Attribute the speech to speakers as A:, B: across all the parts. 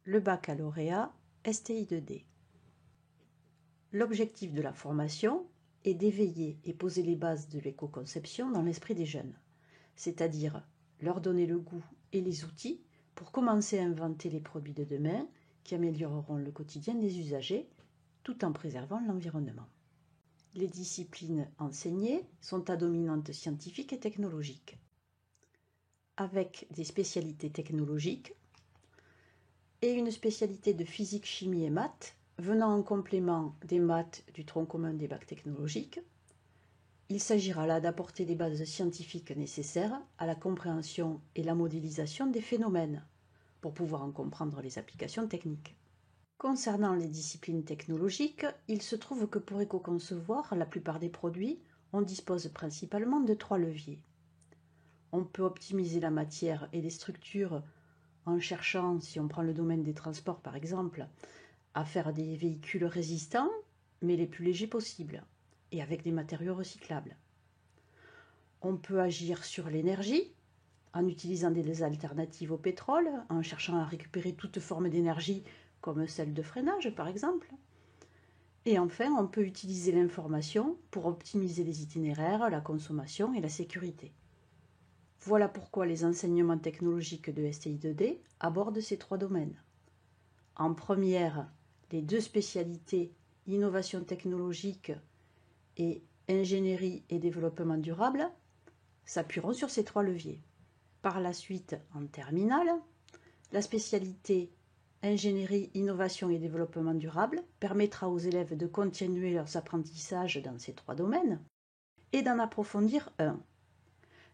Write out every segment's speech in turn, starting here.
A: le baccalauréat STI2D. L'objectif de la formation est d'éveiller et poser les bases de l'éco-conception dans l'esprit des jeunes, c'est-à-dire leur donner le goût et les outils pour commencer à inventer les produits de demain qui amélioreront le quotidien des usagers tout en préservant l'environnement. Les disciplines enseignées sont à dominante scientifique et technologique, avec des spécialités technologiques et une spécialité de physique, chimie et maths, venant en complément des maths du tronc commun des bacs technologiques. Il s'agira là d'apporter les bases scientifiques nécessaires à la compréhension et la modélisation des phénomènes, pour pouvoir en comprendre les applications techniques. Concernant les disciplines technologiques, il se trouve que pour éco-concevoir la plupart des produits, on dispose principalement de 3 leviers. On peut optimiser la matière et les structures en cherchant, si on prend le domaine des transports par exemple, à faire des véhicules résistants, mais les plus légers possibles, et avec des matériaux recyclables. On peut agir sur l'énergie, en utilisant des alternatives au pétrole, en cherchant à récupérer toute forme d'énergie, comme celle de freinage par exemple. Et enfin, on peut utiliser l'information pour optimiser les itinéraires, la consommation et la sécurité. Voilà pourquoi les enseignements technologiques de STI2D abordent ces 3 domaines. En première, les 2 spécialités innovation technologique et ingénierie et développement durable s'appuieront sur ces 3 leviers. Par la suite, en terminale, la spécialité ingénierie, innovation et développement durable permettra aux élèves de continuer leurs apprentissages dans ces 3 domaines et d'en approfondir un.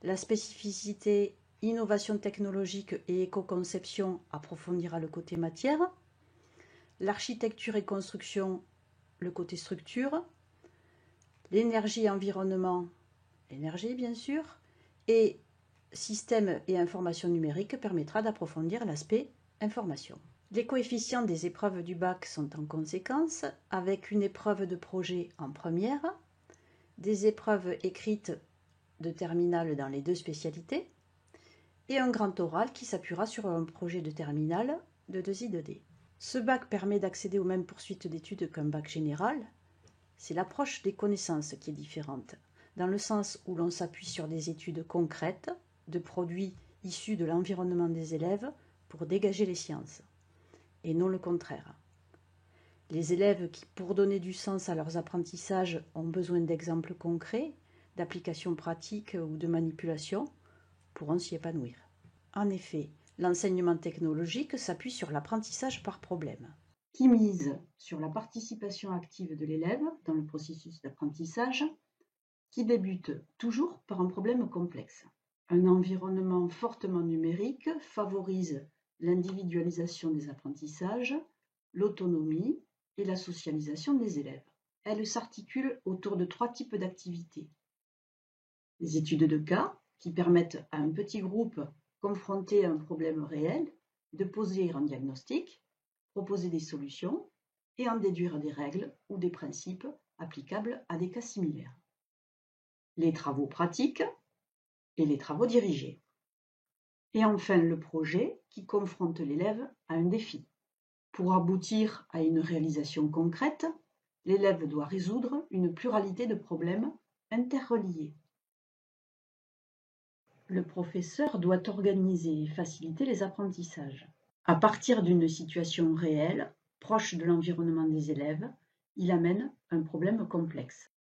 A: La spécificité innovation technologique et éco-conception approfondira le côté matière, l'architecture et construction, le côté structure, l'énergie et environnement, l'énergie bien sûr, et système et information numérique permettra d'approfondir l'aspect information. Les coefficients des épreuves du bac sont en conséquence, avec une épreuve de projet en première, des épreuves écrites de terminale dans les 2 spécialités, et un grand oral qui s'appuiera sur un projet de terminale de 2I2D. Ce bac permet d'accéder aux mêmes poursuites d'études qu'un bac général. C'est l'approche des connaissances qui est différente, dans le sens où l'on s'appuie sur des études concrètes de produits issus de l'environnement des élèves pour dégager les sciences, et non le contraire. Les élèves qui, pour donner du sens à leurs apprentissages, ont besoin d'exemples concrets, d'applications pratiques ou de manipulation, pourront s'y épanouir. En effet, l'enseignement technologique s'appuie sur l'apprentissage par problème, qui mise sur la participation active de l'élève dans le processus d'apprentissage, qui débute toujours par un problème complexe. Un environnement fortement numérique favorise l'individualisation des apprentissages, l'autonomie et la socialisation des élèves. Elle s'articule autour de 3 types d'activités. Les études de cas, qui permettent à un petit groupe confronté à un problème réel de poser un diagnostic, proposer des solutions et en déduire des règles ou des principes applicables à des cas similaires. Les travaux pratiques et les travaux dirigés. Et enfin le projet qui confronte l'élève à un défi. Pour aboutir à une réalisation concrète, l'élève doit résoudre une pluralité de problèmes interreliés. Le professeur doit organiser et faciliter les apprentissages. À partir d'une situation réelle, proche de l'environnement des élèves, il amène un problème complexe.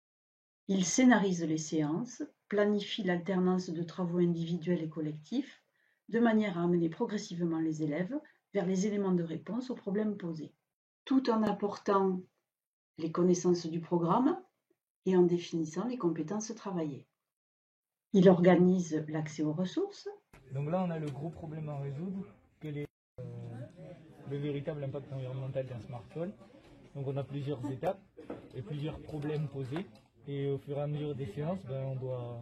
A: Il scénarise les séances, planifie l'alternance de travaux individuels et collectifs, de manière à amener progressivement les élèves vers les éléments de réponse aux problèmes posés, tout en apportant les connaissances du programme et en définissant les compétences travaillées. Il organise l'accès aux ressources.
B: Donc là, on a le gros problème à résoudre, quel est le véritable impact environnemental d'un smartphone. Donc on a plusieurs étapes et plusieurs problèmes posés. Et au fur et à mesure des séances, on doit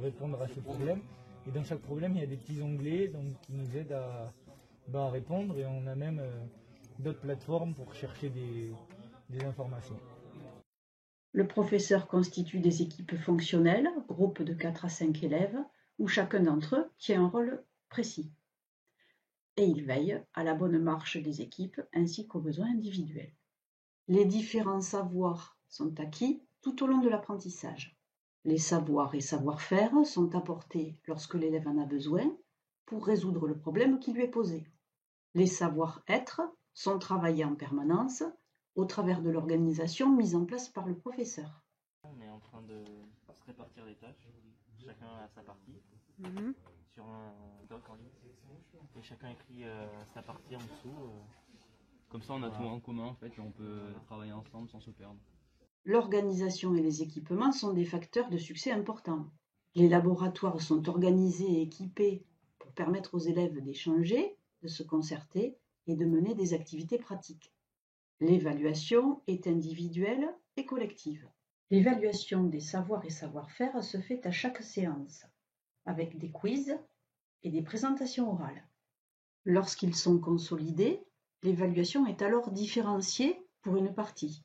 B: répondre à ces problèmes. Et dans chaque problème, il y a des petits onglets qui nous aident à répondre. Et on a même d'autres plateformes pour chercher des informations.
A: Le professeur constitue des équipes fonctionnelles, groupes de 4 à 5 élèves, où chacun d'entre eux tient un rôle précis. et il veille à la bonne marche des équipes ainsi qu'aux besoins individuels. Les différents savoirs sont acquis tout au long de l'apprentissage. Les savoirs et savoir-faire sont apportés lorsque l'élève en a besoin pour résoudre le problème qui lui est posé. Les savoir-être sont travaillés en permanence au travers de l'organisation mise en place par le professeur.
C: On est en train de se répartir les tâches, chacun a sa partie, sur un doc en ligne, et chacun écrit sa partie en dessous. Comme ça on a tout en commun en fait, et on peut travailler ensemble sans se perdre.
A: L'organisation et les équipements sont des facteurs de succès importants. Les laboratoires sont organisés et équipés pour permettre aux élèves d'échanger, de se concerter et de mener des activités pratiques. L'évaluation est individuelle et collective. L'évaluation des savoirs et savoir-faire se fait à chaque séance, avec des quiz et des présentations orales. Lorsqu'ils sont consolidés, l'évaluation est alors différenciée pour une partie.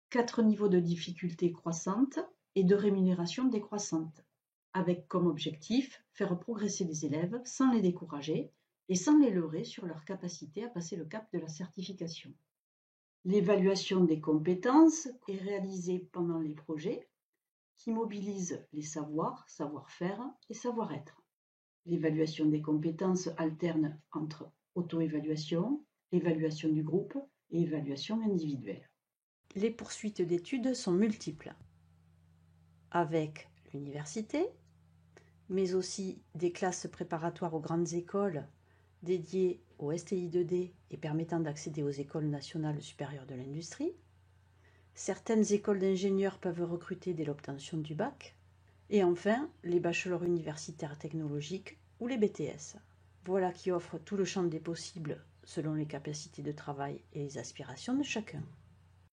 A: 4 niveaux de difficulté croissante et de rémunération décroissante, avec comme objectif faire progresser les élèves sans les décourager et sans les leurrer sur leur capacité à passer le cap de la certification. L'évaluation des compétences est réalisée pendant les projets qui mobilisent les savoirs, savoir-faire et savoir-être. L'évaluation des compétences alterne entre auto-évaluation, évaluation du groupe et évaluation individuelle. Les poursuites d'études sont multiples, avec l'université, mais aussi des classes préparatoires aux grandes écoles dédiées au STI2D et permettant d'accéder aux écoles nationales supérieures de l'industrie. Certaines écoles d'ingénieurs peuvent recruter dès l'obtention du bac. Et enfin, les bachelors universitaires technologiques ou les BTS. Voilà qui offre tout le champ des possibles selon les capacités de travail et les aspirations de chacun.